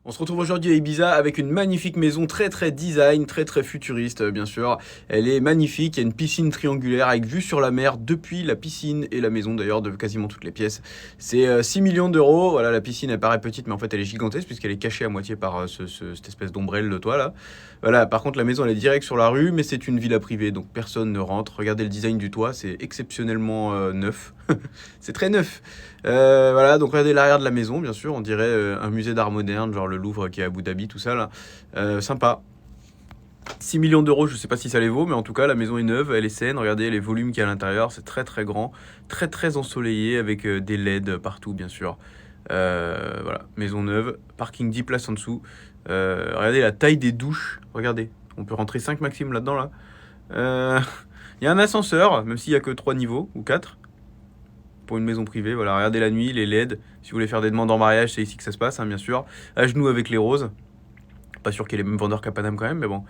On se retrouve aujourd'hui à Ibiza avec une magnifique maison très design, très futuriste bien sûr. Elle est magnifique, il y a une piscine triangulaire avec vue sur la mer depuis la piscine et la maison d'ailleurs de quasiment toutes les pièces. C'est 6 millions d'euros, voilà la piscine elle paraît petite mais en fait elle est gigantesque puisqu'elle est cachée à moitié par cette espèce d'ombrelle de toit là. Voilà, par contre la maison elle est direct sur la rue mais c'est une villa privée donc personne ne rentre. Regardez le design du toit, c'est exceptionnellement neuf, c'est très neuf. Voilà, donc regardez l'arrière de la maison, bien sûr, on dirait un musée d'art moderne, genre le Louvre qui est à Abu Dhabi, tout ça là. Sympa. 6 millions d'euros, je sais pas si ça les vaut, mais en tout cas, la maison est neuve, elle est saine. Regardez les volumes qu'il y a à l'intérieur, c'est très grand, très ensoleillé avec des LED partout, bien sûr. Voilà, maison neuve, parking 10 places en dessous. Regardez la taille des douches, regardez, on peut rentrer 5 maximum là-dedans là. Il y a un ascenseur, même s'il y a que 3 niveaux ou 4 pour une maison privée. Voilà, regardez la nuit, les LED. Si vous voulez faire des demandes en mariage, c'est ici que ça se passe, hein, bien sûr. À genoux avec les roses. Pas sûr qu'il y ait les mêmes vendeurs qu'à Paname quand même, mais bon.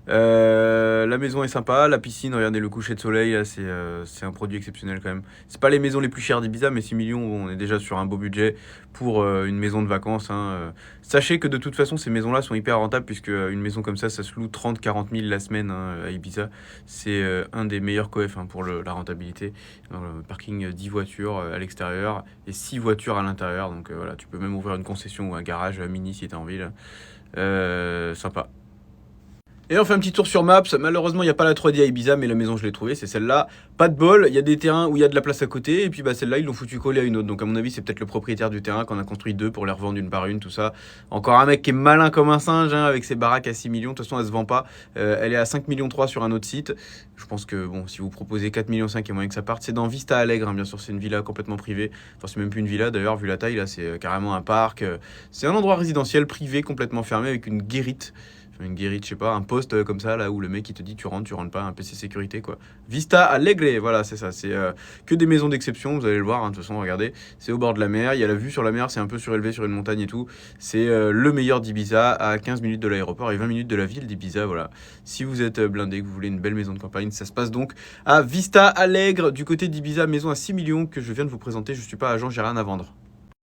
La maison est sympa, la piscine, regardez le coucher de soleil, là, c'est un produit exceptionnel quand même. C'est pas les maisons les plus chères d'Ibiza, mais 6 millions, on est déjà sur un beau budget pour une maison de vacances, hein. Sachez que de toute façon, ces maisons-là sont hyper rentables, puisque une maison comme ça se loue 30-40 000 la semaine hein, à Ibiza. C'est un des meilleurs coefs hein, pour la rentabilité. Dans le parking 10 voitures à l'extérieur et 6 voitures à l'intérieur. Donc voilà, tu peux même ouvrir une concession ou un garage mini si tu as envie. Là. Sympa. Et on fait un petit tour sur Maps. Malheureusement, il n'y a pas la 3D à Ibiza, mais la maison, je l'ai trouvée, c'est celle-là. Pas de bol, il y a des terrains où il y a de la place à côté, et puis bah, celle-là, ils l'ont foutu coller à une autre. Donc, à mon avis, c'est peut-être le propriétaire du terrain qu'on a construit deux pour les revendre une par une, tout ça. Encore un mec qui est malin comme un singe, hein, avec ses baraques à 6 millions. De toute façon, elle se vend pas. Elle est à 5 millions 3 sur un autre site. Je pense que, bon, si vous proposez 4 millions 5, il y a moyen que ça parte. C'est dans Vista Alegre, hein, bien sûr, c'est une villa complètement privée. Enfin, c'est même plus une villa, d'ailleurs, vu la taille, là, c'est carrément un parc. C'est un endroit résidentiel privé, complètement fermé, avec une guérite. Une guérite, je sais pas, un poste comme ça, là où le mec il te dit tu rentres pas, un PC sécurité quoi. Vista Alegre, voilà, c'est ça, c'est que des maisons d'exception, vous allez le voir, hein, de toute façon, regardez, c'est au bord de la mer, il y a la vue sur la mer, c'est un peu surélevé sur une montagne et tout. C'est le meilleur d'Ibiza, à 15 minutes de l'aéroport et 20 minutes de la ville d'Ibiza, voilà. Si vous êtes blindé, que vous voulez une belle maison de campagne, ça se passe donc à Vista Alegre, du côté d'Ibiza, maison à 6 millions que je viens de vous présenter, je suis pas agent, j'ai rien à vendre.